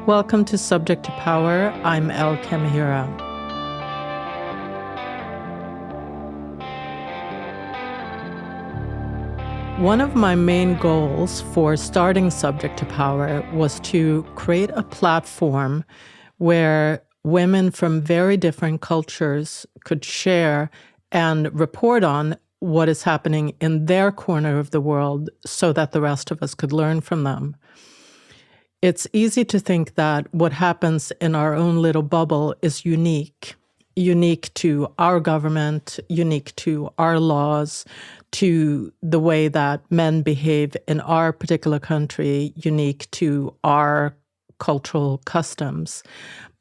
Welcome to Subject to Power. I'm Elle. One of my main goals for starting Subject to Power was to create a platform where women from very different cultures could share and report on what is happening in their corner of the world so that the rest of us could learn from them. It's easy to think that what happens in our own little bubble is unique to our government, unique to our laws, to the way that men behave in our particular country, unique to our cultural customs.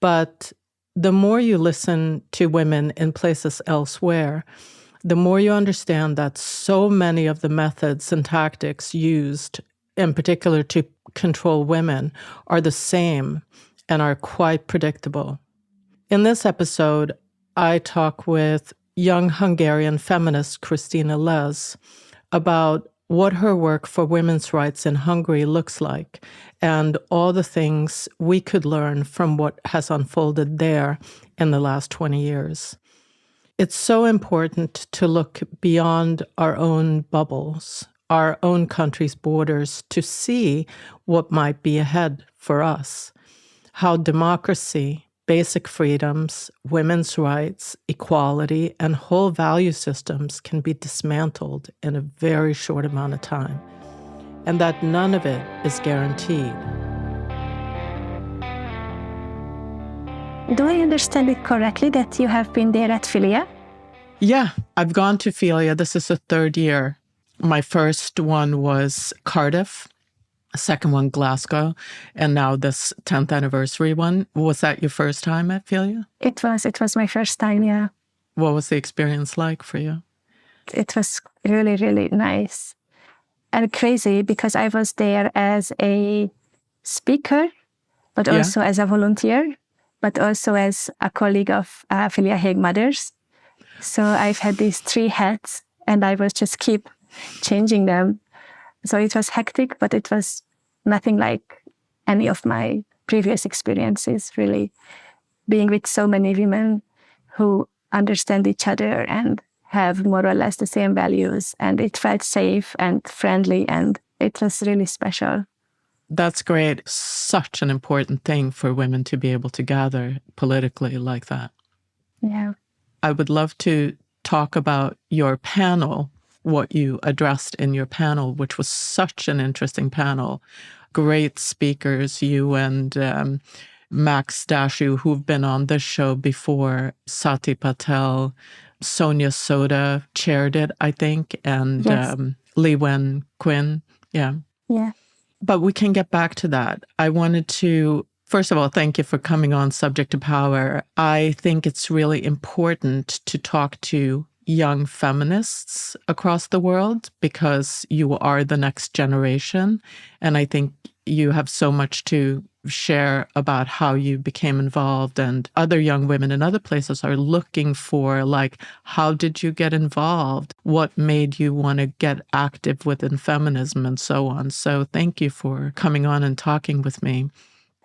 But the more you listen to women in places elsewhere, the more you understand that so many of the methods and tactics used, in particular to control women, are the same and are quite predictable. In this episode, I talk with young Hungarian feminist Krisztina Les about what her work for women's rights in Hungary looks like and all the things we could learn from what has unfolded there in the last 20 years. It's so important to look beyond our own bubbles, our own country's borders, to see what might be ahead for us, how democracy, basic freedoms, women's rights, equality, and whole value systems can be dismantled in a very short amount of time, and that none of it is guaranteed. Do I understand it correctly that you have been there at Filia? Yeah, I've gone to Filia. This is the third year. My first one was Cardiff, second one Glasgow, and now this 10th anniversary one. Was that your first time at Filia? It was my first time, yeah. What was the experience like for you? It was really, really nice and crazy because I was there as a speaker, but also as a volunteer, but also as a colleague of Filia Hague Mothers. So I've had these three hats and I was just keep changing them. So it was hectic, but it was nothing like any of my previous experiences, really. Being with so many women who understand each other and have more or less the same values. And it felt safe and friendly, and it was really special. That's great. Such an important thing for women to be able to gather politically like that. Yeah. I would love to talk about your panel, what you addressed in your panel, which was such an interesting panel. Great speakers, you and Max Dashu, who've been on this show before, Sati Patel, Sonia Soda chaired it, I think, and Lee Wen Quinn. Yeah. But we can get back to that. I wanted to, first of all, thank you for coming on Subject to Power. I think it's really important to talk to young feminists across the world because you are the next generation. And I think you have so much to share about how you became involved, and other young women in other places are looking for, like, how did you get involved? What made you want to get active within feminism and so on? So thank you for coming on and talking with me.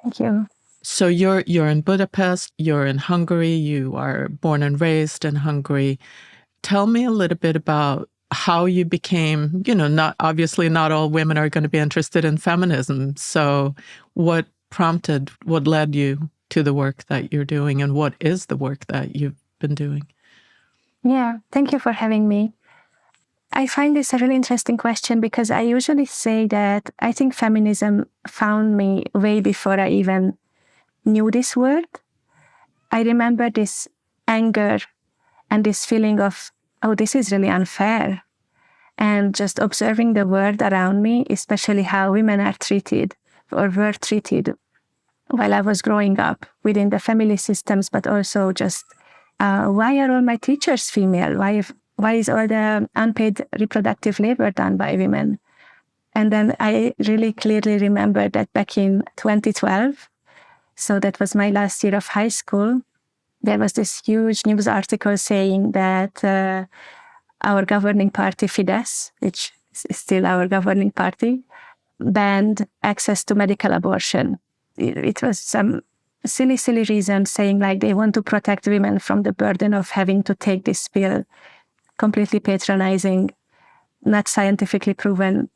Thank you. So you're in Budapest, you're in Hungary, you are born and raised in Hungary. Tell me a little bit about how you became, not all women are going to be interested in feminism. So what led you to the work that you're doing, and what is the work that you've been doing? Yeah, thank you for having me. I find this a really interesting question because I usually say that I think feminism found me way before I even knew this word. I remember this anger and this feeling of, oh, this is really unfair. And just observing the world around me, especially how women are treated or were treated while I was growing up within the family systems, but also just why are all my teachers female? Why is all the unpaid reproductive labor done by women? And then I really clearly remember that back in 2012, so that was my last year of high school, there was this huge news article saying that our governing party, Fidesz, which is still our governing party, banned access to medical abortion it was some silly reason saying like they want to protect women from the burden of having to take this pill, completely patronizing, not scientifically proven.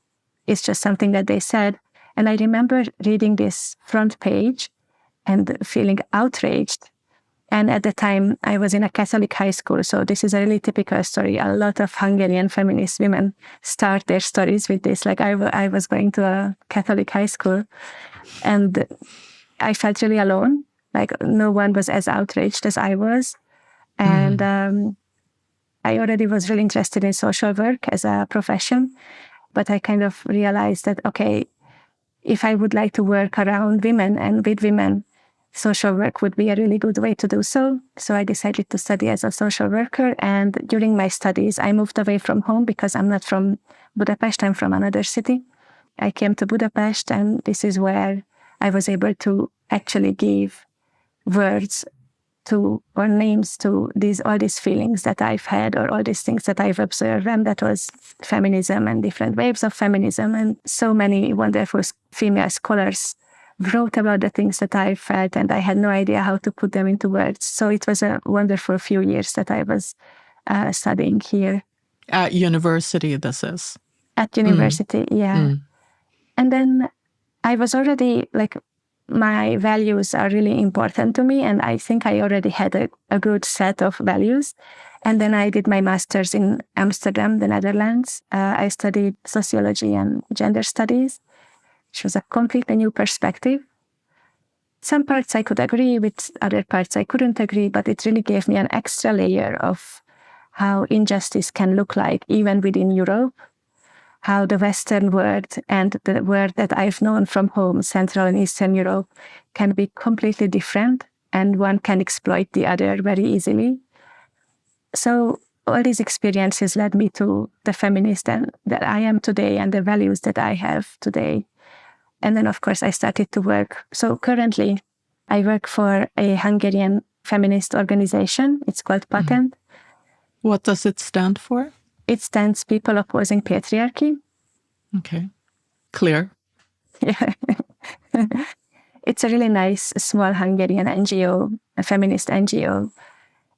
It's just something that they said. And I remember reading this front page and feeling outraged. And at the time, I was in a Catholic high school. So this is a really typical story. A lot of Hungarian feminist women start their stories with this. Like I was going to a Catholic high school and I felt really alone. Like no one was as outraged as I was. And I already was really interested in social work as a profession. But I kind of realized that, okay, if I would like to work around women and with women, social work would be a really good way to do so. So I decided to study as a social worker. And during my studies, I moved away from home because I'm not from Budapest, I'm from another city. I came to Budapest, and this is where I was able to actually give words to, or names to all these feelings that I've had, or all these things that I've observed. And that was feminism and different waves of feminism. And so many wonderful female scholars wrote about the things that I felt, and I had no idea how to put them into words. So it was a wonderful few years that I was studying here. At university, this is? At university, yeah. And then I was already like, my values are really important to me, and I think I already had a good set of values. And then I did my master's in Amsterdam, the Netherlands. I studied sociology and gender studies, which was a completely new perspective. Some parts I could agree with, other parts I couldn't agree, but it really gave me an extra layer of how injustice can look like even within Europe, how the Western world and the world that I've known from home, Central and Eastern Europe, can be completely different, and one can exploit the other very easily. So all these experiences led me to the feminist and that I am today, and the values that I have today. And then, of course, I started to work. So currently, I work for a Hungarian feminist organization. It's called Patent. What does it stand for? It stands People Opposing Patriarchy. Okay. Clear. Yeah. It's a really nice, small Hungarian NGO, a feminist NGO.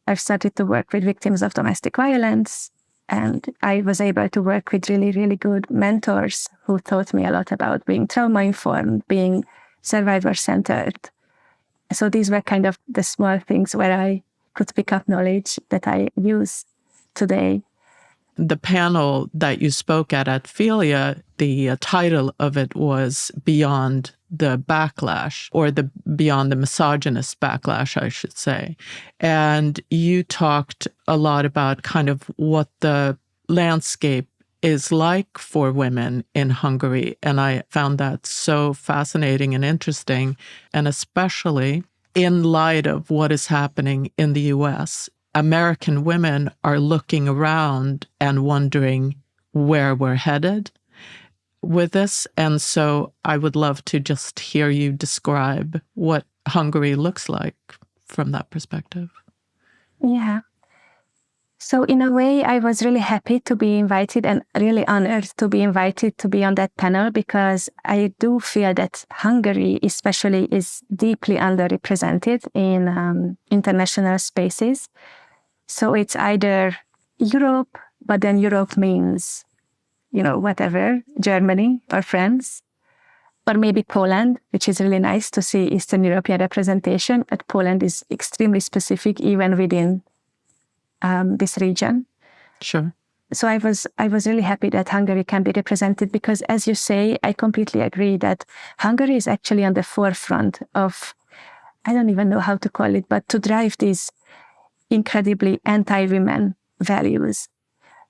I've started to work with victims of domestic violence, and I was able to work with really, really good mentors who taught me a lot about being trauma-informed, being survivor-centered. So these were kind of the small things where I could pick up knowledge that I use today. The panel that you spoke at Philia, the title of it was Beyond the Backlash, or Beyond the Misogynist Backlash, I should say. And you talked a lot about kind of what the landscape is like for women in Hungary. And I found that so fascinating and interesting, and especially in light of what is happening in the US. American women are looking around and wondering where we're headed with this. And so I would love to just hear you describe what Hungary looks like from that perspective. Yeah. So in a way, I was really happy to be invited and really honored to be invited to be on that panel, because I do feel that Hungary especially is deeply underrepresented in international spaces. So it's either Europe, but then Europe means, whatever, Germany or France, or maybe Poland, which is really nice to see Eastern European representation. But Poland is extremely specific even within this region. Sure. So I was really happy that Hungary can be represented, because, as you say, I completely agree that Hungary is actually on the forefront of, I don't even know how to call it, but to drive these incredibly anti-women values.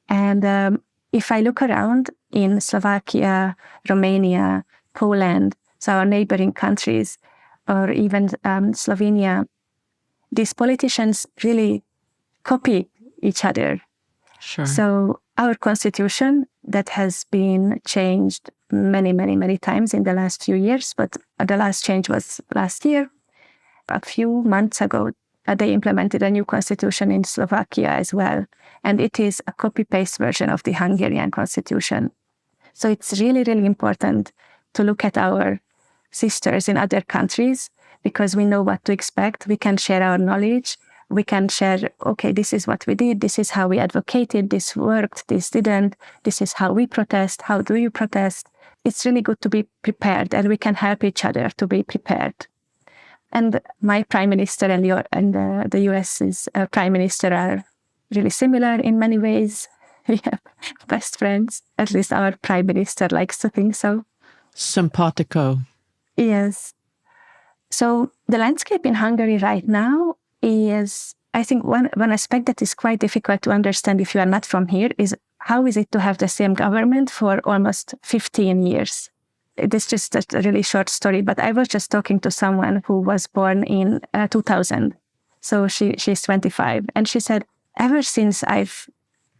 And if I look around in Slovakia, Romania, Poland, so our neighboring countries, or even Slovenia, these politicians really copy each other. Sure. So our constitution, that has been changed many, many, many times in the last few years, but the last change was last year. A few months ago, they implemented a new constitution in Slovakia as well. And it is a copy-paste version of the Hungarian constitution. So it's really, really important to look at our sisters in other countries because we know what to expect. We can share our knowledge. We can share, okay, this is what we did. This is how we advocated. This worked. This didn't. This is how we protest. How do you protest? It's really good to be prepared, and we can help each other to be prepared. And my prime minister and the US's prime minister are really similar in many ways. We have best friends. At least our prime minister likes to think so. Simpatico. Yes. So the landscape in Hungary right now is, I think one aspect that is quite difficult to understand if you are not from here is how is it to have the same government for almost 15 years? This is just a really short story, but I was just talking to someone who was born in 2000. So she's 25. And she said, ever since I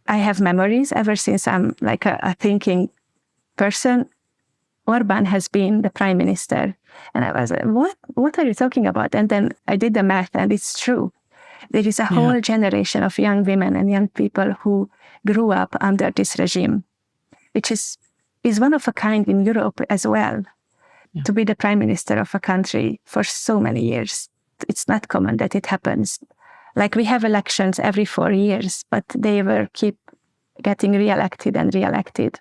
have memories, ever since I'm like a thinking person, Orbán has been the prime minister. And I was like, what are you talking about? And then I did the math, and it's true. There is a whole generation of young women and young people who grew up under this regime, which is one of a kind in Europe as well, to be the prime minister of a country for so many years. It's not common that it happens. Like we have elections every 4 years, but they will keep getting re-elected and re-elected.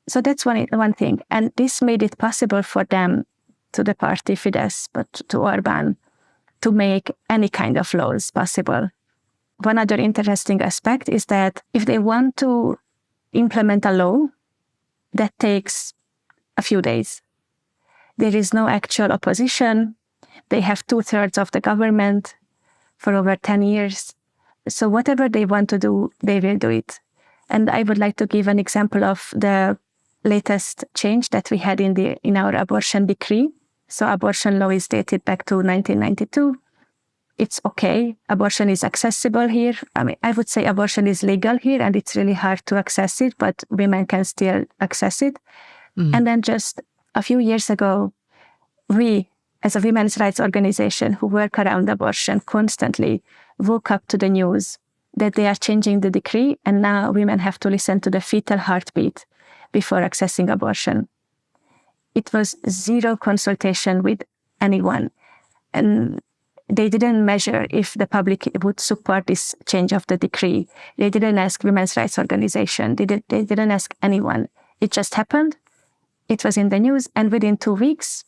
So that's one thing. And this made it possible for them, to the party Fidesz, but to Orbán, to make any kind of laws possible. One other interesting aspect is that if they want to implement a law, that takes a few days. There is no actual opposition. They have 2/3 of the government for over 10 years. So whatever they want to do, they will do it. And I would like to give an example of the latest change that we had in our abortion decree. So abortion law is dated back to 1992. It's okay. Abortion is accessible here. I mean, I would say abortion is legal here, and it's really hard to access it, but women can still access it. And then just a few years ago, we, as a women's rights organization who work around abortion constantly, woke up to the news that they are changing the decree, and now women have to listen to the fetal heartbeat before accessing abortion. It was zero consultation with anyone. And they didn't measure if the public would support this change of the decree. They didn't ask women's rights organization. They didn't ask anyone. It just happened. It was in the news. And within 2 weeks,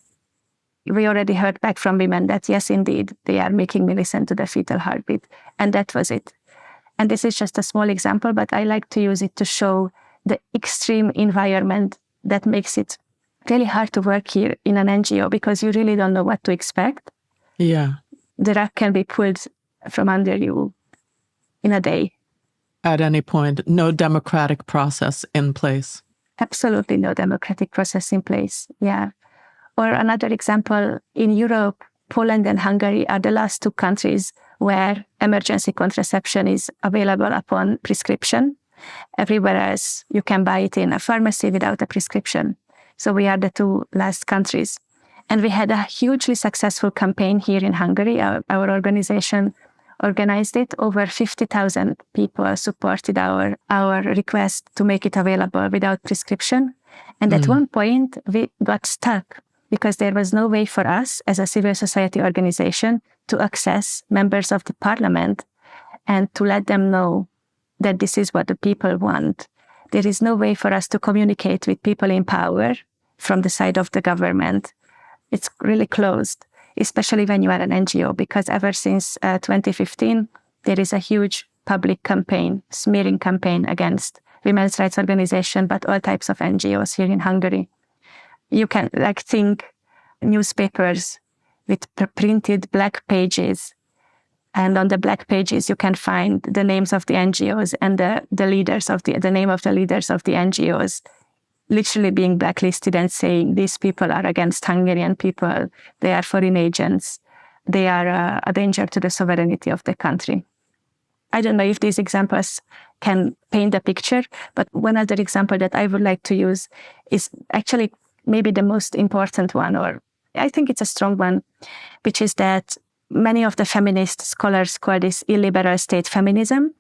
we already heard back from women that, yes, indeed, they are making me listen to the fetal heartbeat. And that was it. And this is just a small example, but I like to use it to show the extreme environment that makes it really hard to work here in an NGO because you really don't know what to expect. Yeah. The rug can be pulled from under you in a day. At any point, no democratic process in place. Absolutely no democratic process in place, yeah. Or another example, in Europe, Poland and Hungary are the last 2 countries where emergency contraception is available upon prescription. Everywhere else, you can buy it in a pharmacy without a prescription. So we are the 2 last countries. And we had a hugely successful campaign here in Hungary. Our organization organized it. Over 50,000 people supported our request to make it available without prescription. And at one point, we got stuck because there was no way for us as a civil society organization to access members of the parliament and to let them know that this is what the people want. There is no way for us to communicate with people in power from the side of the government. It's really closed, especially when you are an NGO, because ever since 2015, there is a huge public campaign, smearing campaign against women's rights organizations, but all types of NGOs here in Hungary. You can think newspapers with printed black pages, and on the black pages you can find the names of the NGOs and the leaders of the name of the leaders of the NGOs, literally being blacklisted and saying these people are against Hungarian people, they are foreign agents, they are a danger to the sovereignty of the country. I don't know if these examples can paint the picture, but one other example that I would like to use is actually maybe the most important one, or I think it's a strong one, which is that many of the feminist scholars call this illiberal state feminism,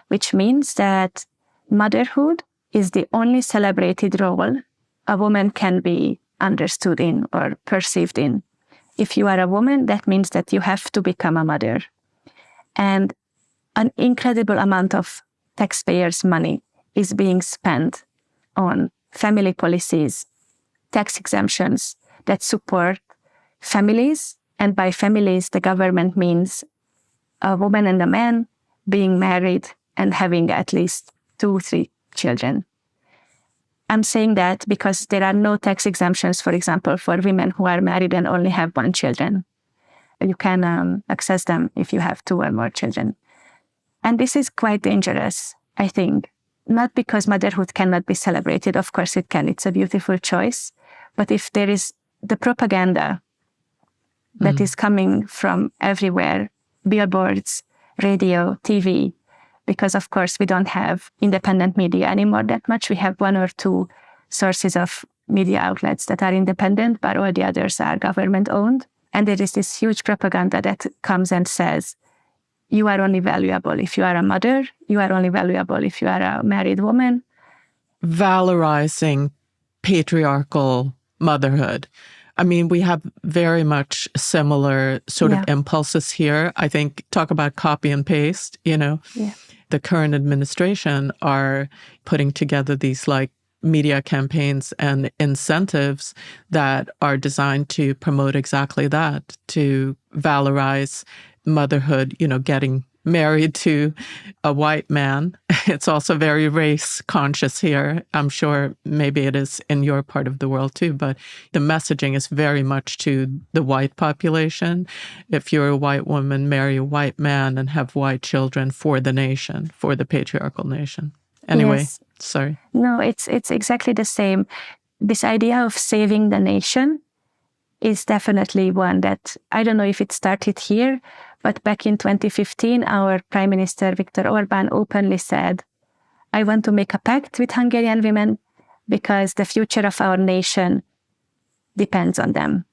which means that motherhood is the only celebrated role a woman can be understood in or perceived in. If you are a woman, that means that you have to become a mother. And an incredible amount of taxpayers' money is being spent on family policies, tax exemptions that support families. And by families, the government means a woman and a man being married and having at least 2-3 children. I'm saying that because there are no tax exemptions, for example, for women who are married and only have 1 child. You can access them if you have 2 or more children. And this is quite dangerous, I think. Not because motherhood cannot be celebrated. Of course it can. It's a beautiful choice. But if there is the propaganda that is coming from everywhere, billboards, radio, TV, because of course we don't have independent media anymore that much. We have 1 or 2 sources of media outlets that are independent, but all the others are government owned. And there is this huge propaganda that comes and says, you are only valuable if you are a mother, you are only valuable if you are a married woman. Valorizing patriarchal motherhood. I mean, we have very much similar sort of impulses here. I think, talk about copy and paste, The current administration are putting together these media campaigns and incentives that are designed to promote exactly that, to valorize motherhood, getting married to a white man. It's also very race conscious here. I'm sure maybe it is in your part of the world too, but the messaging is very much to the white population. If you're a white woman, marry a white man and have white children for the nation, for the patriarchal nation. Anyway, yes. Sorry. No, it's exactly the same. This idea of saving the nation is definitely one that, I don't know if it started here, but back in 2015, our Prime Minister Viktor Orbán openly said, I want to make a pact with Hungarian women because the future of our nation depends on them.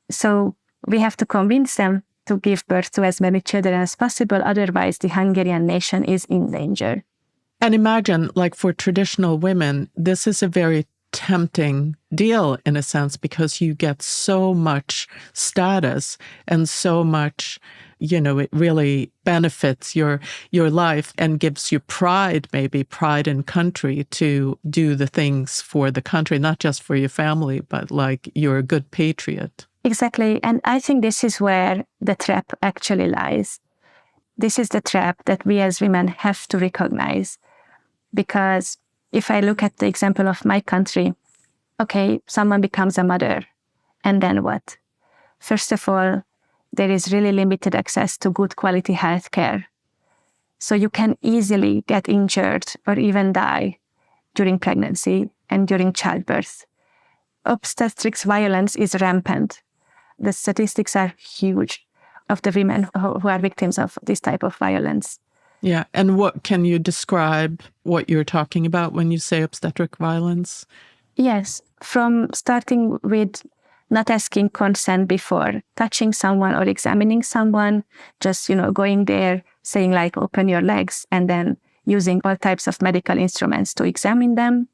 So we have to convince them to give birth to as many children as possible. Otherwise, the Hungarian nation is in danger. And imagine, for traditional women, this is a very tempting deal in a sense, because you get so much status and so much, it really benefits your life and gives you pride, maybe pride in country, to do the things for the country, not just for your family, but you're a good patriot. Exactly. And I think this is where the trap actually lies. This is the trap that we as women have to recognize. Because if I look at the example of my country, okay, someone becomes a mother, and then what? First of all, there is really limited access to good quality health care. So you can easily get injured or even die during pregnancy and during childbirth. Obstetrics violence is rampant. The statistics are huge of the women who are victims of this type of violence. Yeah. And what can you describe what you're talking about when you say obstetric violence? Yes. From starting with not asking consent before touching someone or examining someone, just, going there, saying open your legs, and then using all types of medical instruments to examine them.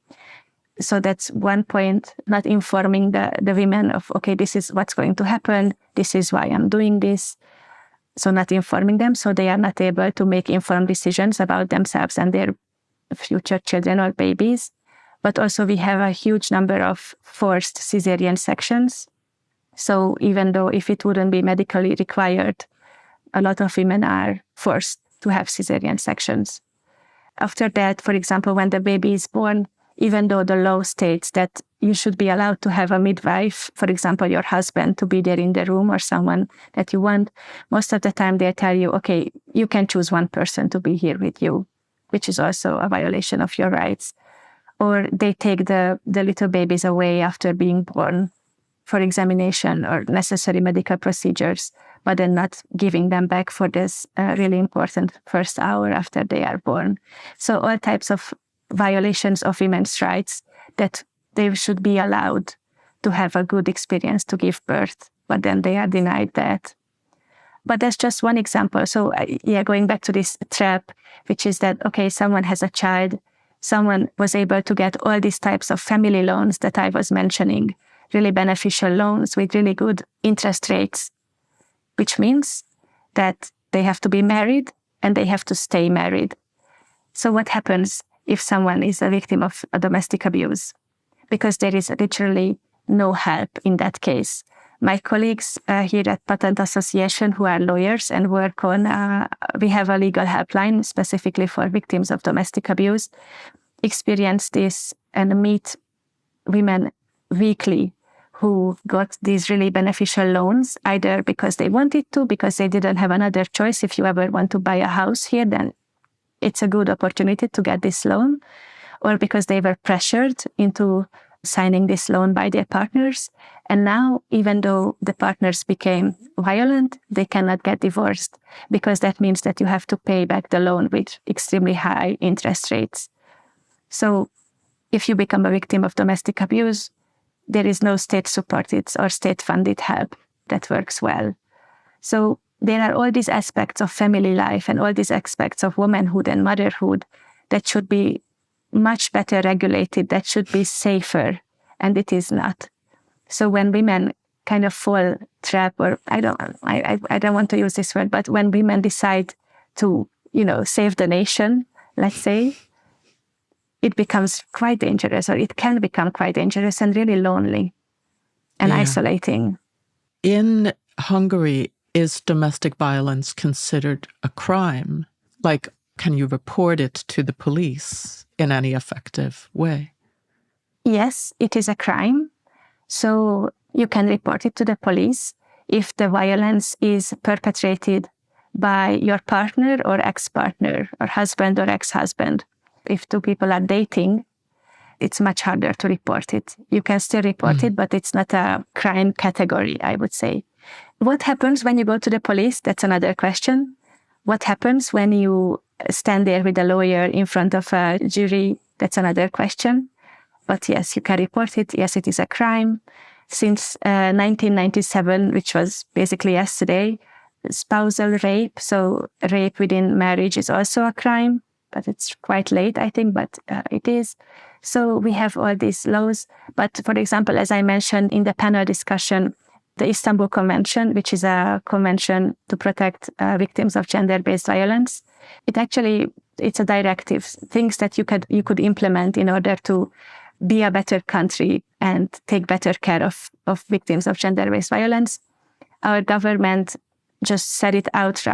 So that's one point, not informing the women of, okay, this is what's going to happen. This is why I'm doing this. So not informing them, so they are not able to make informed decisions about themselves and their future children or babies. But also we have a huge number of forced cesarean sections. So even though if it wouldn't be medically required, a lot of women are forced to have cesarean sections. After that, for example, when the baby is born, even though the law states that you should be allowed to have a midwife, for example, your husband, to be there in the room or someone that you want, most of the time they tell you, okay, you can choose one person to be here with you, which is also a violation of your rights. Or they take the little babies away after being born for examination or necessary medical procedures, but then not giving them back for this really important first hour after they are born. So all types of violations of women's rights that they should be allowed to have a good experience to give birth, but then they are denied that. But that's just one example. So going back to this trap, which is that, okay, someone has a child, someone was able to get all these types of family loans that I was mentioning, really beneficial loans with really good interest rates, which means that they have to be married and they have to stay married. So what happens if someone is a victim of a domestic abuse? Because there is literally no help in that case. My colleagues here at Patent Association who are lawyers and work on, we have a legal helpline specifically for victims of domestic abuse, experience this and meet women weekly who got these really beneficial loans, either because they wanted to, because they didn't have another choice. If you ever want to buy a house here, then it's a good opportunity to get this loan, or because they were pressured into signing this loan by their partners. And now, even though the partners became violent, they cannot get divorced, because that means that you have to pay back the loan with extremely high interest rates. So if you become a victim of domestic abuse, there is no state-supported or state-funded help that works well. So there are all these aspects of family life and all these aspects of womanhood and motherhood that should be much better regulated, that should be safer, and it is not. So when women kind of fall trap, or I don't want to use this word, but when women decide to, save the nation, let's say, it becomes quite dangerous, or it can become quite dangerous and really lonely and isolating. In Hungary, is domestic violence considered a crime? Like, can you report it to the police in any effective way? Yes, it is a crime. So you can report it to the police if the violence is perpetrated by your partner or ex-partner, or husband or ex-husband. If two people are dating, it's much harder to report it. You can still report it, but it's not a crime category, I would say. What happens when you go to the police? That's another question. What happens when you stand there with a lawyer in front of a jury? That's another question. But yes, you can report it. Yes, it is a crime. Since 1997, which was basically yesterday, spousal rape, so rape within marriage, is also a crime, but it's quite late, I think, but it is. So we have all these laws. But for example, as I mentioned in the panel discussion, the Istanbul Convention, which is a convention to protect victims of gender-based violence, it's a directive, things that you could implement in order to be a better country and take better care of victims of gender-based violence. Our government just said it out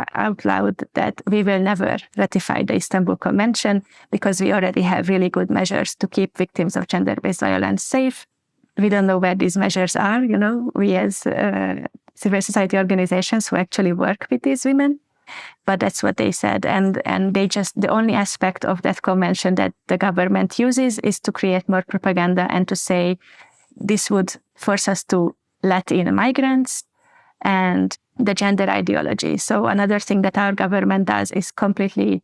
loud that we will never ratify the Istanbul Convention because we already have really good measures to keep victims of gender-based violence safe. We don't know where these measures are, we as civil society organizations who actually work with these women. But that's what they said. And the only aspect of that convention that the government uses is to create more propaganda and to say this would force us to let in migrants and the gender ideology. So another thing that our government does is completely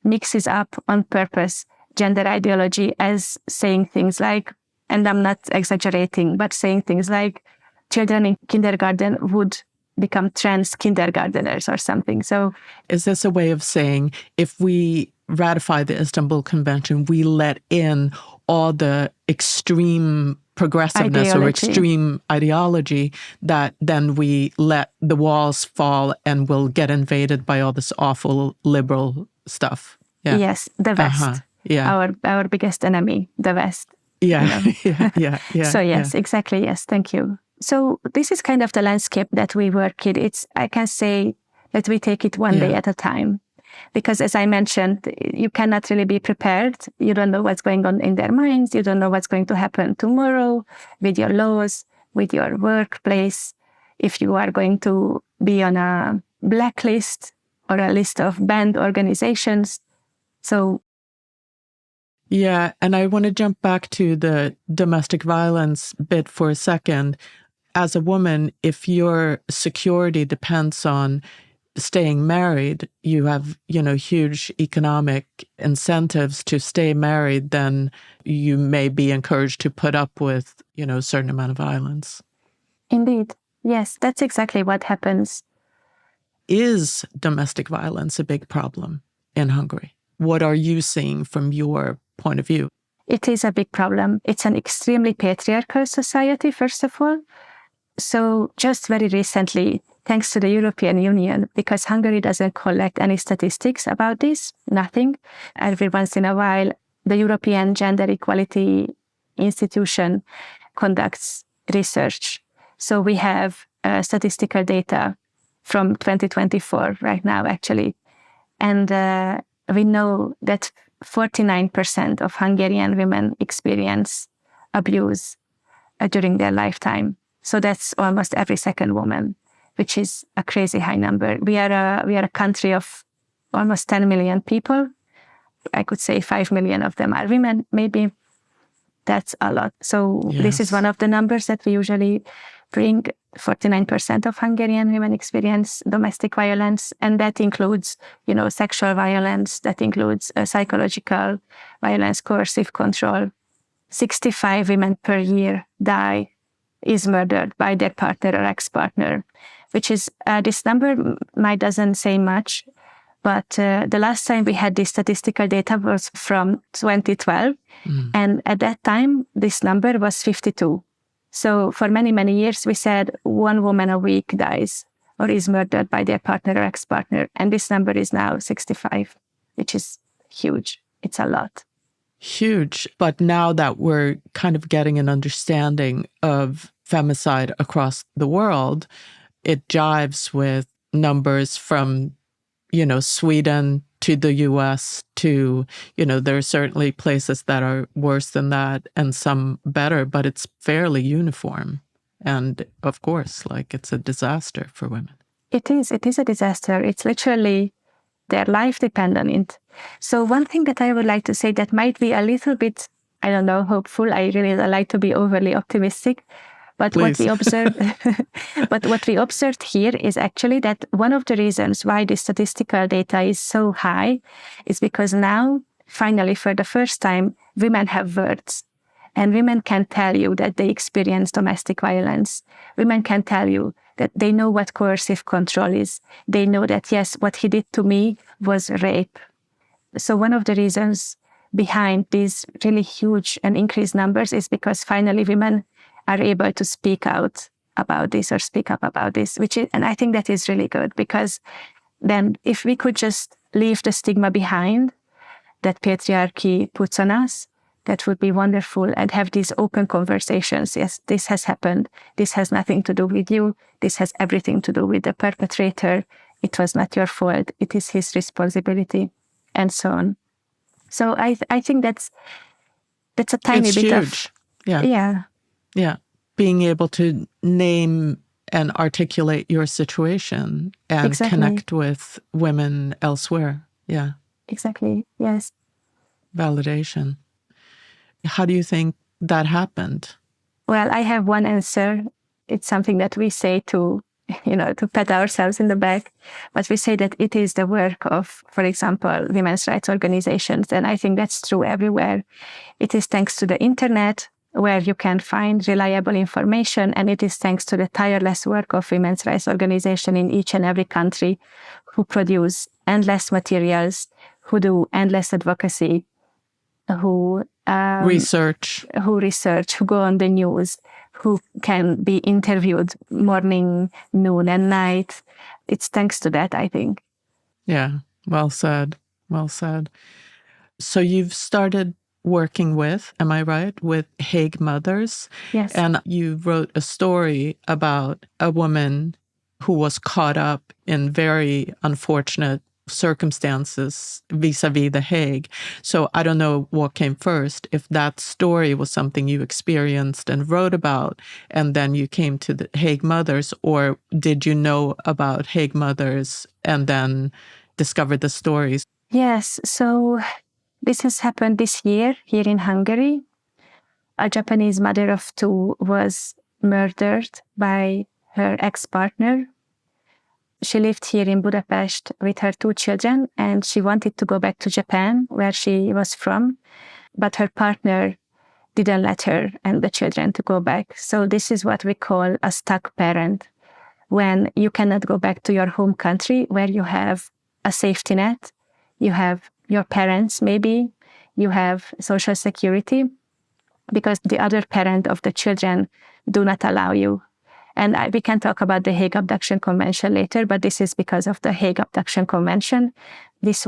mixes up on purpose gender ideology as saying things like, and I'm not exaggerating, but saying things like children in kindergarten would become trans kindergarteners or something. So is this a way of saying if we ratify the Istanbul Convention, we let in all the extreme progressiveness or extreme ideology, that then we let the walls fall and we'll get invaded by all this awful liberal stuff? Yeah. Yes, the West. Yeah. Our biggest enemy, the West. Yeah. Yeah. So yes, exactly. Yes, thank you. So this is kind of the landscape that we work in. I can say that we take it one day at a time. Because as I mentioned, you cannot really be prepared. You don't know what's going on in their minds. You don't know what's going to happen tomorrow with your laws, with your workplace. If you are going to be on a blacklist or a list of banned organizations. So. Yeah, and I want to jump back to the domestic violence bit for a second. As a woman, if your security depends on staying married, you have, huge economic incentives to stay married, then you may be encouraged to put up with, a certain amount of violence. Indeed. Yes, that's exactly what happens. Is domestic violence a big problem in Hungary? What are you seeing from your point of view. It is a big problem. It's an extremely patriarchal society, first of all. So just very recently, thanks to the European Union, because Hungary doesn't collect any statistics about this, nothing. Every once in a while, the European Gender Equality Institution conducts research. So we have statistical data from 2024 right now, actually. And we know that 49% of Hungarian women experience abuse during their lifetime. So that's almost every second woman, which is a crazy high number. We are a country of almost 10 million people. I could say 5 million of them are women, maybe. That's a lot. So This is one of the numbers that we usually bring. 49% of Hungarian women experience domestic violence, and that includes, sexual violence, that includes psychological violence, coercive control. 65 women per year is murdered by their partner or ex-partner, which is, this number doesn't say much, but the last time we had this statistical data was from 2012, and at that time, this number was 52. So for many, many years, we said 1 woman a week dies or is murdered by their partner or ex-partner, and this number is now 65, which is huge. It's a lot. Huge. But now that we're kind of getting an understanding of femicide across the world, it jives with numbers from, Sweden to the US to, there are certainly places that are worse than that and some better, but it's fairly uniform. And of course, it's a disaster for women. It is a disaster. It's literally their life depend on it. So one thing that I would like to say that might be a little bit, hopeful. I really don't like to be overly optimistic. But Please. what we observed here is actually that one of the reasons why the statistical data is so high is because now, finally, for the first time, women have words. And women can tell you that they experience domestic violence. Women can tell you that they know what coercive control is. They know that, yes, what he did to me was rape. So one of the reasons behind these really huge and increased numbers is because finally women are able to speak out about this or speak up about this, and I think that is really good, because then if we could just leave the stigma behind that patriarchy puts on us, that would be wonderful, and have these open conversations. Yes, this has happened. This has nothing to do with you. This has everything to do with the perpetrator. It was not your fault. It is his responsibility, and so on. So I think that's a tiny bit huge. Yeah. Being able to name and articulate your situation and connect with women elsewhere. Yeah. Exactly. Yes. Validation. How do you think that happened? Well, I have one answer. It's something that we say to pat ourselves in the back, but we say that it is the work of, for example, women's rights organizations. And I think that's true everywhere. It is thanks to the internet, where you can find reliable information, and it is thanks to the tireless work of women's rights organizations in each and every country who produce endless materials, who do endless advocacy, who research, who go on the news, who can be interviewed morning, noon, and night. It's thanks to that, I think. Yeah, well said. Well said. So you've started working with, am I right, with Hague Mothers? Yes. And you wrote a story about a woman who was caught up in very unfortunate circumstances vis-a-vis The Hague. So I don't know what came first, if that story was something you experienced and wrote about, and then you came to the Hague Mothers, or did you know about Hague Mothers and then discovered the stories? Yes, so this has happened this year here in Hungary. A Japanese mother of 2 was murdered by her ex-partner. She lived here in Budapest with her 2 children, and she wanted to go back to Japan, where she was from, but her partner didn't let her and the children to go back. So this is what we call a stuck parent, when you cannot go back to your home country where you have a safety net, you have your parents maybe, you have Social Security because the other parent of the children do not allow you. And we can talk about the Hague Abduction Convention later, but this is because of the Hague Abduction Convention. This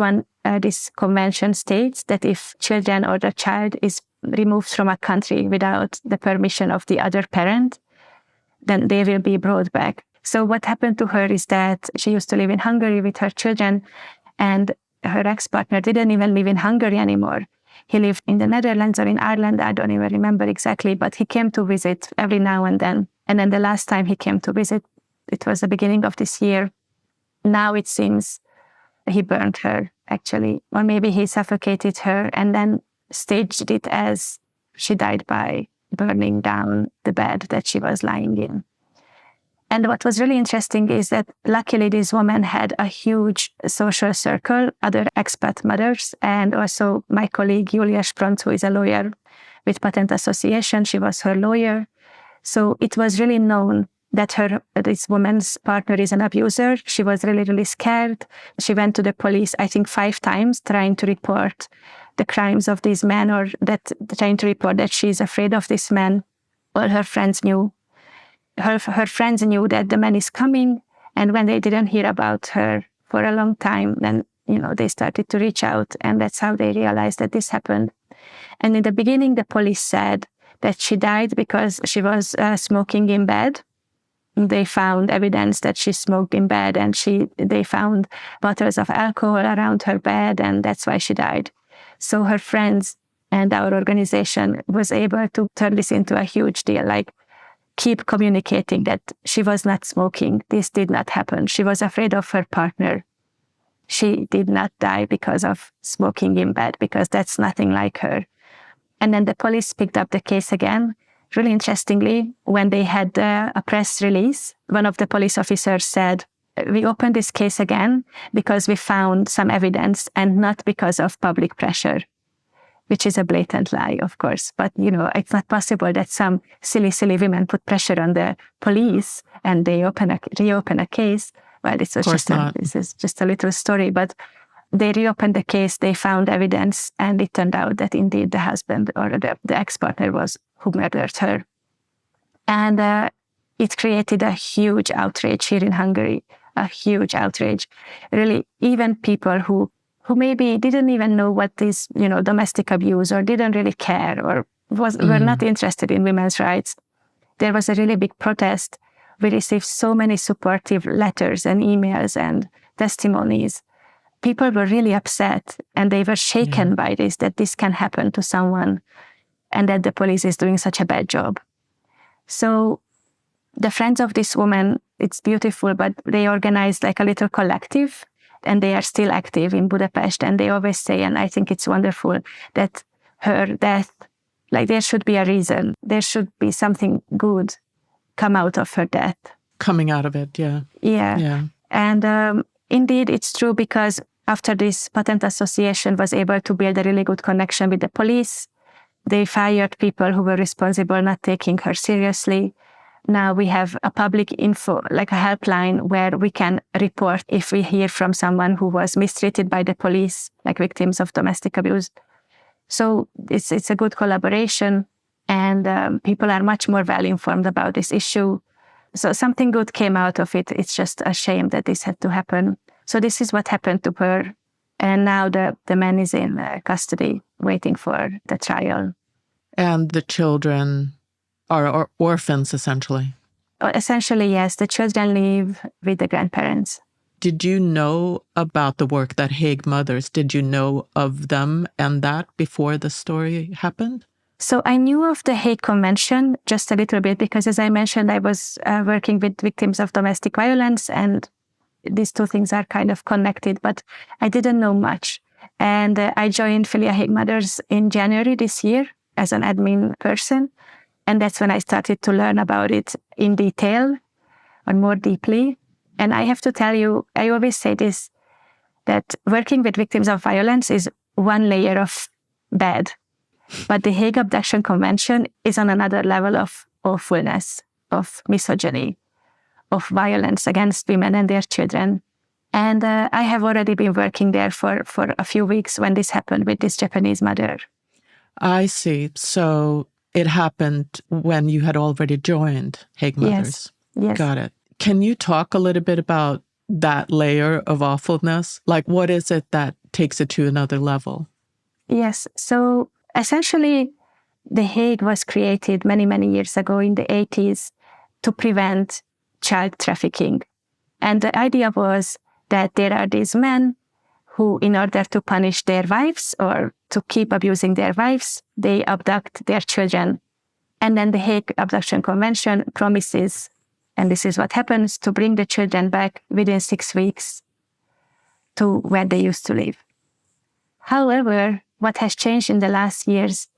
convention states that if children or the child is removed from a country without the permission of the other parent, then they will be brought back. So what happened to her is that she used to live in Hungary with her children, and her ex-partner didn't even live in Hungary anymore. He lived in the Netherlands or in Ireland, I don't even remember exactly, but he came to visit every now and then. And then the last time he came to visit, it was the beginning of this year. Now it seems he burned her, actually. Or maybe he suffocated her and then staged it as she died by burning down the bed that she was lying in. And what was really interesting is that luckily this woman had a huge social circle, other expat mothers, and also my colleague Julia Spront, who is a lawyer with Patent Association. She was her lawyer. So it was really known that this woman's partner is an abuser. She was really, really scared. She went to the police, I think 5 times, trying to report the crimes of these men, or trying to report that she's afraid of this man. All her friends knew. Her friends knew that the man is coming, and when they didn't hear about her for a long time, then they started to reach out, and that's how they realized that this happened. And in the beginning, the police said that she died because she was smoking in bed. They found evidence that she smoked in bed, and they found bottles of alcohol around her bed, and that's why she died. So her friends and our organization was able to turn this into a huge deal, like keep communicating that she was not smoking. This did not happen. She was afraid of her partner. She did not die because of smoking in bed, because that's nothing like her. And then the police picked up the case again. Really interestingly, when they had a press release, one of the police officers said, "We opened this case again because we found some evidence and not because of public pressure," which is a blatant lie, of course. But, it's not possible that some silly women put pressure on the police and they reopen a case. Well, this is just a little story, but they reopened the case, they found evidence, and it turned out that indeed the husband or the ex-partner was who murdered her. And it created a huge outrage here in Hungary, a huge outrage. Really, even people who maybe didn't even know what is, domestic abuse, or didn't really care, or were not interested in women's rights. There was a really big protest. We received so many supportive letters and emails and testimonies. People were really upset, and they were shaken by this, that this can happen to someone, and that the police is doing such a bad job. So the friends of this woman, it's beautiful, but they organized like a little collective, and they are still active in Budapest. And they always say, and I think it's wonderful, that her death, like there should be a reason. There should be something good come out of her death. Coming out of it, yeah. Yeah. And indeed, it's true, because after this, Patent Association was able to build a really good connection with the police. They fired people who were responsible, not taking her seriously. Now we have a public info, like a helpline, where we can report if we hear from someone who was mistreated by the police, like victims of domestic abuse. So it's a good collaboration, and people are much more well informed about this issue. So something good came out of it. It's just a shame that this had to happen. So this is what happened to her. And now the man is in custody, waiting for the trial. And the children are orphans, essentially? Essentially, yes. The children live with the grandparents. Did you know about the work that Hague Mothers, did you know of them and that before the story happened? So I knew of the Hague Convention just a little bit, because as I mentioned, I was working with victims of domestic violence, and these two things are kind of connected, but I didn't know much. And I joined Filia Hague Mothers in January this year as an admin person. And that's when I started to learn about it in detail or more deeply. And I have to tell you, I always say this, that working with victims of violence is one layer of bad. But the Hague Abduction Convention is on another level of awfulness, of misogyny, of violence against women and their children. And I have already been working there for a few weeks when this happened with this Japanese mother. I see. So it happened when you had already joined Hague Mothers. Yes. Got it. Can you talk a little bit about that layer of awfulness? Like, what is it that takes it to another level? Yes. So essentially, The Hague was created many, many years ago in the 80s to prevent child trafficking. And the idea was that there are these men who, in order to punish their wives or to keep abusing their wives, they abduct their children. And then the Hague Abduction Convention promises, and this is what happens, to bring the children back within 6 weeks to where they used to live. However, what has changed in the last years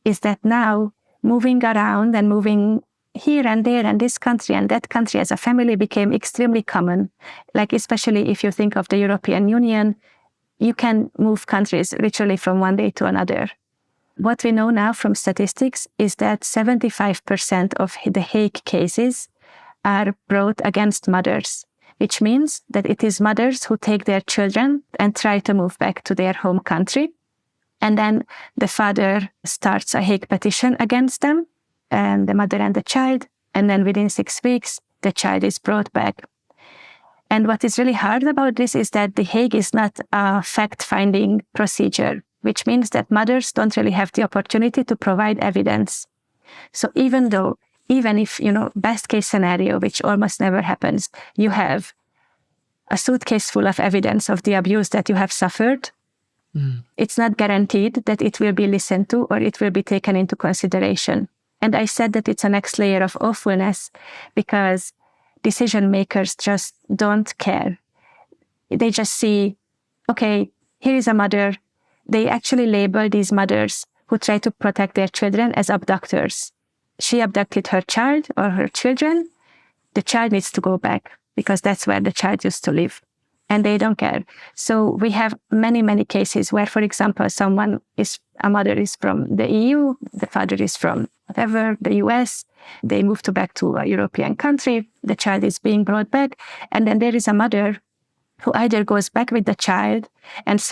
is that now moving around and moving here and there and this country and that country as a family became extremely common. Like, especially if you think of the European Union, you can move countries literally from one day to another. What we know now from statistics is that 75% of the Hague cases are brought against mothers, which means that it is mothers who take their children and try to move back to their home country. And then the father starts a Hague petition against them, and the mother and the child. And then within 6 weeks, the child is brought back. And what is really hard about this is that the Hague is not a fact-finding procedure, which means that mothers don't really have the opportunity to provide evidence. So even if, best case scenario, which almost never happens, you have a suitcase full of evidence of the abuse that you have suffered, it's not guaranteed that it will be listened to or it will be taken into consideration. And I said that it's a next layer of awfulness because decision makers just don't care. They just see, okay, here is a mother. They actually label these mothers who try to protect their children as abductors. She abducted her child or her children. The child needs to go back because that's where the child used to live. And they don't care. So we have many, many cases where, for example, a mother is from the EU, the father is from whatever, the US, they move back to a European country, the child is being brought back, and then there is a mother who either goes back with the child and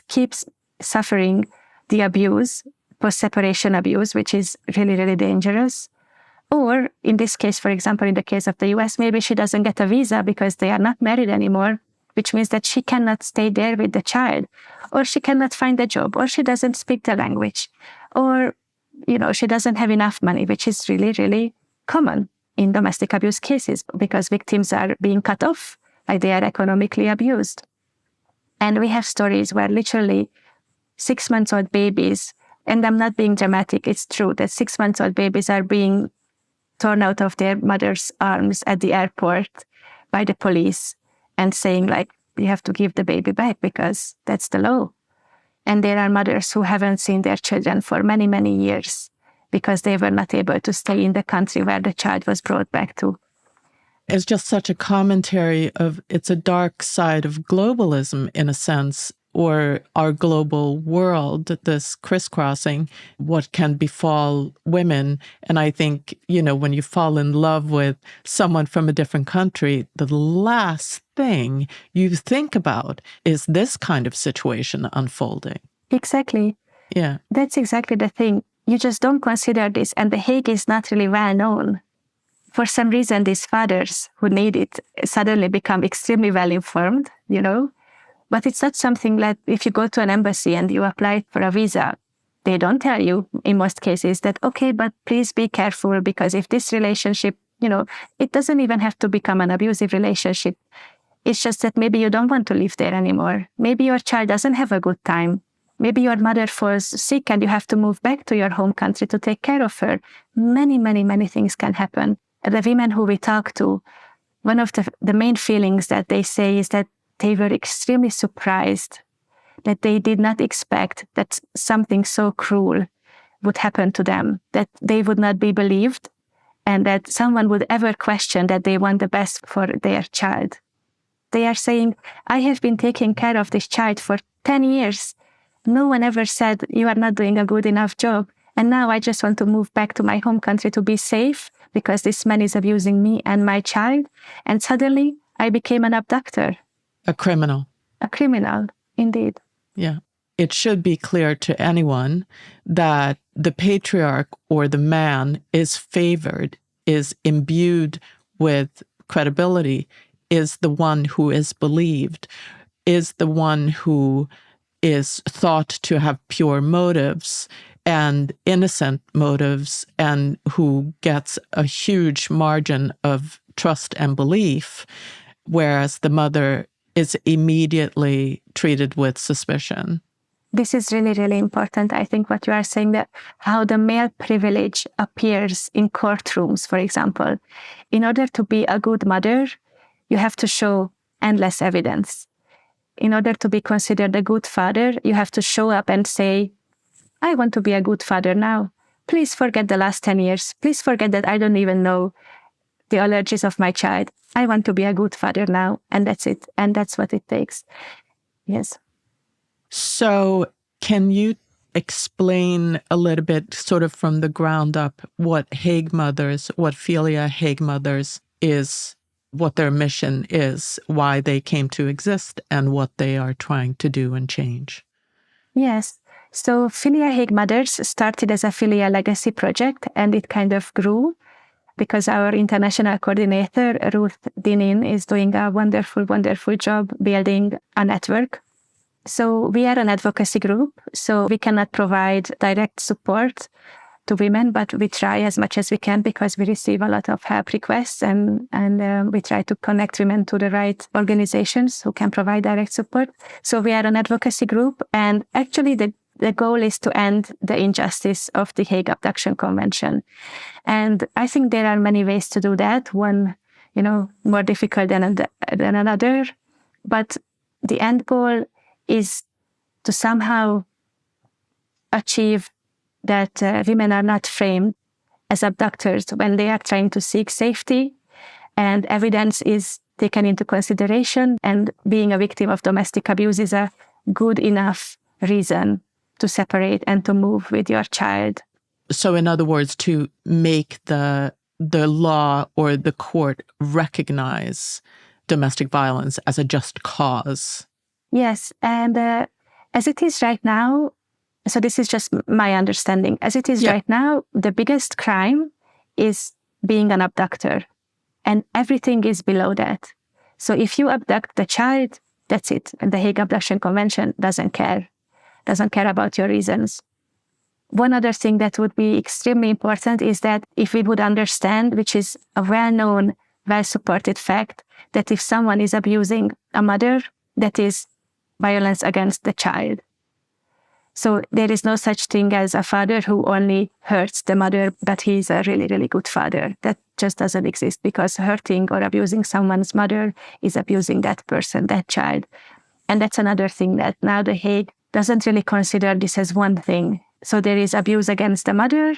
keeps suffering the abuse, post-separation abuse, which is really, really dangerous. Or in this case, for example, in the case of the US, maybe she doesn't get a visa because they are not married anymore, which means that she cannot stay there with the child, or she cannot find a job, or she doesn't speak the language, or, she doesn't have enough money, which is really, really common in domestic abuse cases because victims are being cut off, like they are economically abused. And we have stories where literally 6-month-old babies, and I'm not being dramatic, it's true that 6-month-old babies are being torn out of their mother's arms at the airport by the police and saying, like, you have to give the baby back because that's the law. And there are mothers who haven't seen their children for many, many years because they were not able to stay in the country where the child was brought back to. It's just such a commentary of, it's a dark side of globalism in a sense, or our global world, this crisscrossing, what can befall women. And I think, when you fall in love with someone from a different country, the last thing you think about is this kind of situation unfolding. Exactly. Yeah. That's exactly the thing. You just don't consider this. And The Hague is not really well known. For some reason, these fathers who need it suddenly become extremely well informed, But it's not something like if you go to an embassy and you apply for a visa, they don't tell you in most cases that, okay, but please be careful because if this relationship, it doesn't even have to become an abusive relationship. It's just that maybe you don't want to live there anymore. Maybe your child doesn't have a good time. Maybe your mother falls sick and you have to move back to your home country to take care of her. Many, many, many things can happen. The women who we talk to, one of the main feelings that they say is that they were extremely surprised that they did not expect that something so cruel would happen to them, that they would not be believed, and that someone would ever question that they want the best for their child. They are saying, I have been taking care of this child for 10 years. No one ever said, you are not doing a good enough job. And now I just want to move back to my home country to be safe because this man is abusing me and my child. And suddenly I became an abductor. A criminal. A criminal, indeed. Yeah. It should be clear to anyone that the patriarch or the man is favored, is imbued with credibility, is the one who is believed, is the one who is thought to have pure motives and innocent motives, and who gets a huge margin of trust and belief, whereas the mother is immediately treated with suspicion. This is really, really important. I think what you are saying, that how the male privilege appears in courtrooms, for example. In order to be a good mother, you have to show endless evidence. In order to be considered a good father, you have to show up and say, I want to be a good father now. Please forget the last 10 years. Please forget that I don't even know the allergies of my child. I want to be a good father now. And that's it. And that's what it takes. Yes. So can you explain a little bit, sort of from the ground up, what Hague Mothers, what Filia Hague Mothers is, what their mission is, why they came to exist, and what they are trying to do and change? Yes. So Filia Hague Mothers started as a Filia legacy project, and it kind of grew because our international coordinator, Ruth Dinin, is doing a wonderful, wonderful job building a network. So we are an advocacy group, so we cannot provide direct support to women, but we try as much as we can because we receive a lot of help requests, and we try to connect women to the right organizations who can provide direct support. So we are an advocacy group, and actually the goal is to end the injustice of the Hague Abduction Convention. And I think there are many ways to do that, one, more difficult than another, but the end goal is to somehow achieve that women are not framed as abductors when they are trying to seek safety, and evidence is taken into consideration, and being a victim of domestic abuse is a good enough reason to separate and to move with your child. So in other words, to make the law or the court recognize domestic violence as a just cause. Yes, and as it is right now, so this is just my understanding, as it is right now, the biggest crime is being an abductor, and everything is below that. So if you abduct the child, that's it. And the Hague Abduction Convention doesn't care about your reasons. One other thing that would be extremely important is that if we would understand, which is a well-known, well-supported fact, that if someone is abusing a mother, that is violence against the child. So there is no such thing as a father who only hurts the mother, but he's a really, really good father. That just doesn't exist, because hurting or abusing someone's mother is abusing that person, that child. And that's another thing, that now the Hague doesn't really consider this as one thing. So there is abuse against the mother,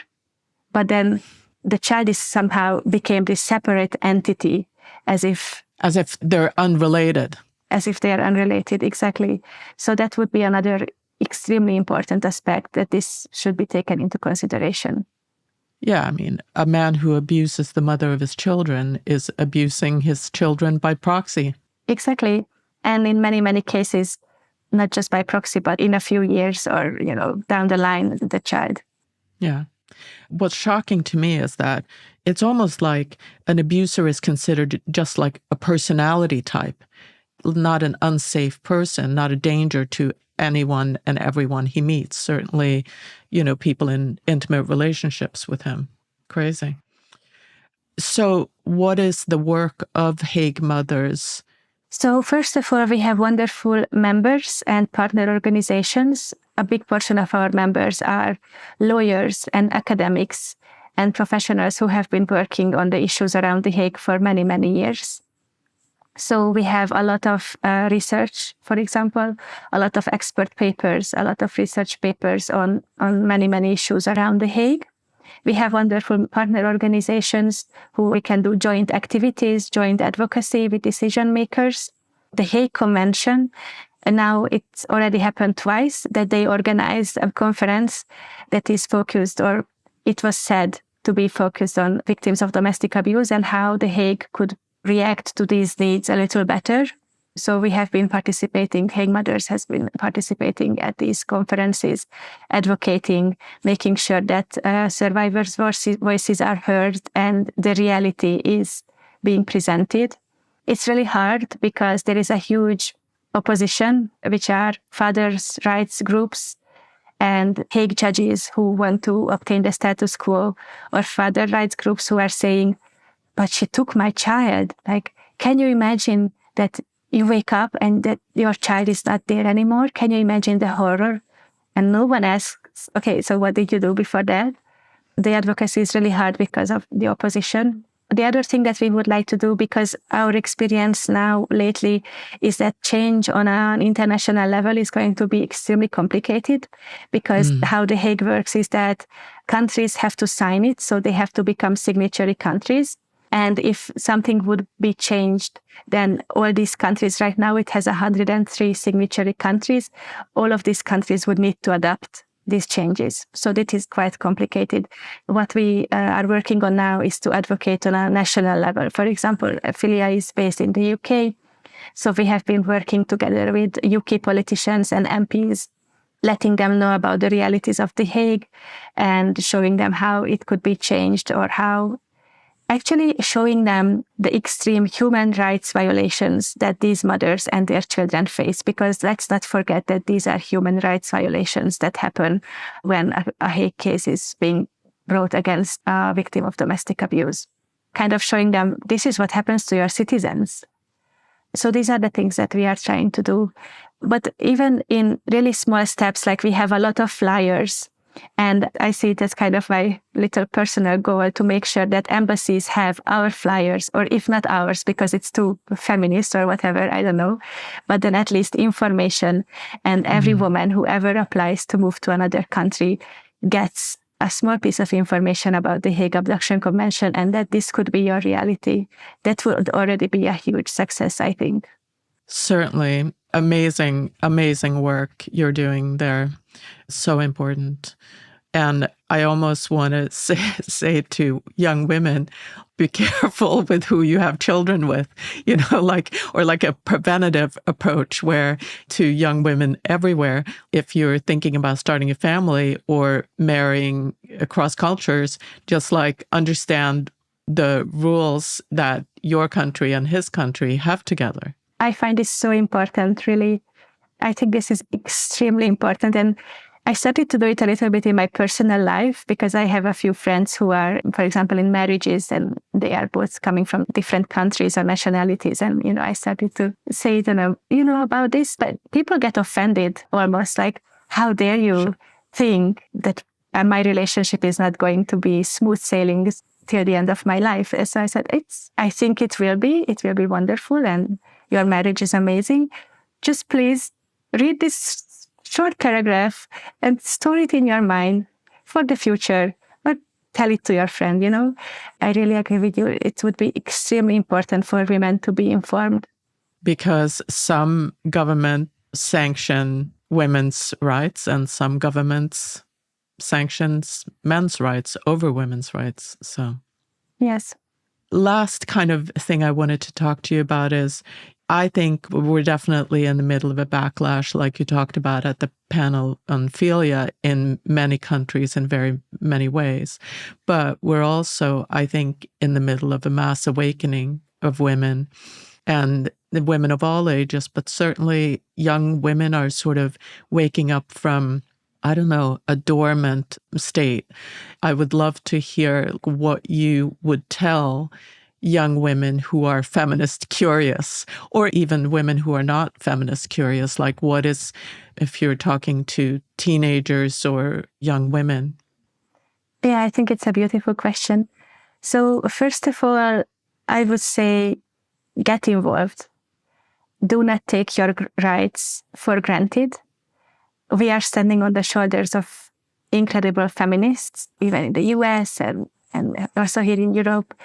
but then the child is somehow became this separate entity, as if they're unrelated. As if they are unrelated, exactly. So that would be another extremely important aspect, that this should be taken into consideration. Yeah, I mean, a man who abuses the mother of his children is abusing his children by proxy. Exactly. And in many, many cases, not just by proxy, but in a few years or, down the line, the child. Yeah. What's shocking to me is that it's almost like an abuser is considered just like a personality type, not an unsafe person, not a danger to anyone and everyone he meets. Certainly, people in intimate relationships with him. Crazy. So what is the work of Hague Mothers? So first of all, we have wonderful members and partner organizations. A big portion of our members are lawyers and academics and professionals who have been working on the issues around The Hague for many, many years. So we have a lot of research, for example, a lot of expert papers, a lot of research papers on many, many issues around The Hague. We have wonderful partner organizations who we can do joint activities, joint advocacy with decision makers. The Hague Convention, and now it's already happened twice, that they organized a conference that is focused, or it was said to be focused on victims of domestic abuse and how The Hague could react to these needs a little better. So we have been participating, Hague Mothers has been participating at these conferences, advocating, making sure that survivors' voices are heard and the reality is being presented. It's really hard because there is a huge opposition, which are fathers' rights groups and Hague judges who want to obtain the status quo, or father rights groups who are saying, but she took my child. Like, can you imagine that you wake up and that your child is not there anymore? Can you imagine the horror? And no one asks, okay, so what did you do before that? The advocacy is really hard because of the opposition. The other thing that we would like to do, because our experience now lately is that change on an international level is going to be extremely complicated, because how The Hague works is that countries have to sign it, so they have to become signatory countries. And if something would be changed, then all these countries, right now it has 103 signatory countries, all of these countries would need to adopt these changes. So that is quite complicated. What we are working on now is to advocate on a national level. For example, Philia is based in the UK. So we have been working together with UK politicians and MPs, letting them know about the realities of The Hague and showing them how it could be changed, or how actually showing them the extreme human rights violations that these mothers and their children face. Because let's not forget that these are human rights violations that happen when a Hague case is being brought against a victim of domestic abuse. Kind of showing them, this is what happens to your citizens. So these are the things that we are trying to do. But even in really small steps, like we have a lot of flyers. And I see it as kind of my little personal goal to make sure that embassies have our flyers, or if not ours, because it's too feminist or whatever, I don't know, but then at least information. And every woman who ever applies to move to another country gets a small piece of information about the Hague Abduction Convention, and that this could be your reality. That would already be a huge success, I think. Certainly. Amazing, amazing work you're doing there. So important. And I almost want to say to young women, be careful with who you have children with, like a preventative approach where to young women everywhere, if you're thinking about starting a family or marrying across cultures, just like understand the rules that your country and his country have together. I find this so important, really. I think this is extremely important. And I started to do it a little bit in my personal life, because I have a few friends who are, for example, in marriages, and they are both coming from different countries or nationalities. And, I started to say to them, about this, but people get offended almost, like, how dare you think that my relationship is not going to be smooth sailing till the end of my life. So I said, I think it will be wonderful, and your marriage is amazing. Just please read this short paragraph and store it in your mind for the future, or tell it to your friend, I really agree with you. It would be extremely important for women to be informed. Because some governments sanction women's rights and some governments sanctions men's rights over women's rights. So, yes. Last kind of thing I wanted to talk to you about is, I think we're definitely in the middle of a backlash, like you talked about at the panel on philia, in many countries in very many ways. But we're also, I think, in the middle of a mass awakening of women, and the women of all ages, but certainly young women are sort of waking up from, a dormant state. I would love to hear what you would tell young women who are feminist curious, or even women who are not feminist curious. Like, what is, if you're talking to teenagers or young women? Yeah, I think it's a beautiful question. So first of all, I would say, get involved. Do not take your rights for granted. We are standing on the shoulders of incredible feminists, even in the US and also here in Europe.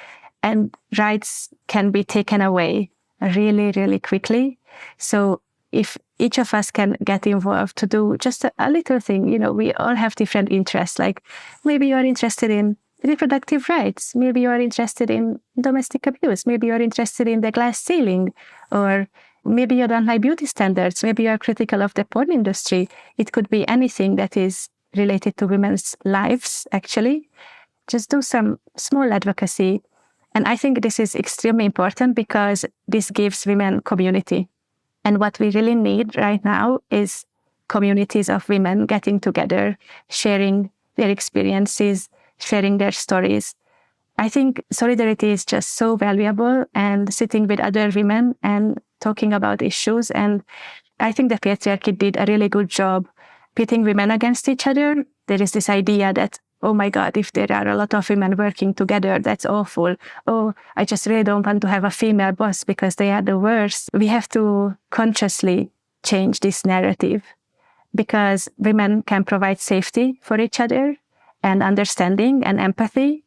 And rights can be taken away really, really quickly. So if each of us can get involved to do just a little thing, we all have different interests. Like, maybe you are interested in reproductive rights. Maybe you are interested in domestic abuse. Maybe you are interested in the glass ceiling, or Maybe you don't like beauty standards. Maybe you are critical of the porn industry. It could be anything that is related to women's lives, actually. Just do some small advocacy. And I think this is extremely important because this gives women community. And what we really need right now is communities of women getting together, sharing their experiences, sharing their stories. I think solidarity is just so valuable, and sitting with other women and talking about issues. And I think the patriarchy did a really good job pitting women against each other. There is this idea that, oh my God, if there are a lot of women working together, that's awful. Oh, I just really don't want to have a female boss because they are the worst. We have to consciously change this narrative because women can provide safety for each other and understanding and empathy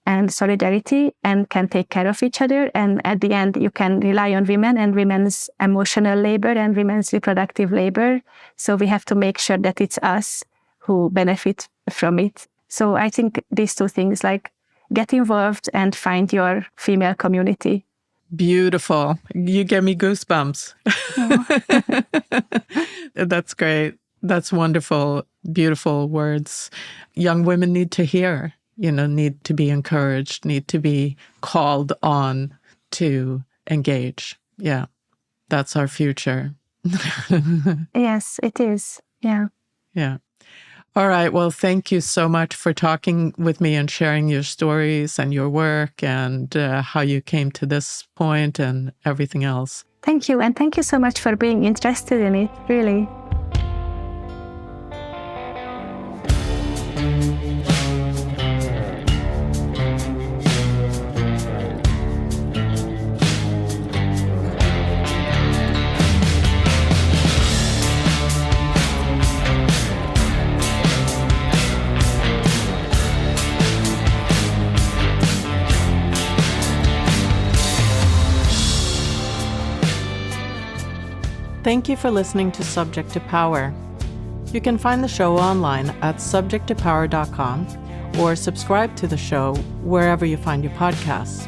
and solidarity, and can take care of each other. And at the end, you can rely on women and women's emotional labor and women's reproductive labor. So we have to make sure that it's us who benefit from it. So I think these two things, like get involved and find your female community. Beautiful. You give me goosebumps. Oh. That's great. That's wonderful, beautiful words. Young women need to hear, need to be encouraged, need to be called on to engage. Yeah, that's our future. Yes, it is. Yeah. Yeah. All right. Well, thank you so much for talking with me and sharing your stories and your work and how you came to this point and everything else. Thank you. And thank you so much for being interested in it, really. Thank you for listening to Subject to Power. You can find the show online at subjecttopower.com or subscribe to the show wherever you find your podcasts.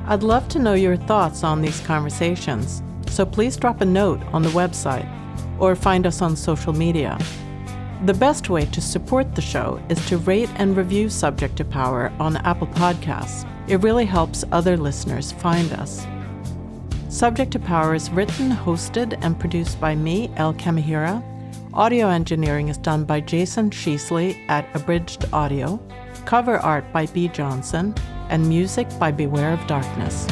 I'd love to know your thoughts on these conversations, so please drop a note on the website or find us on social media. The best way to support the show is to rate and review Subject to Power on Apple Podcasts. It really helps other listeners find us. Subject to Power is written, hosted, and produced by me, Elle. Audio engineering is done by Jason Sheasley at Abridged Audio, cover art by B. Johnson, and music by Beware of Darkness.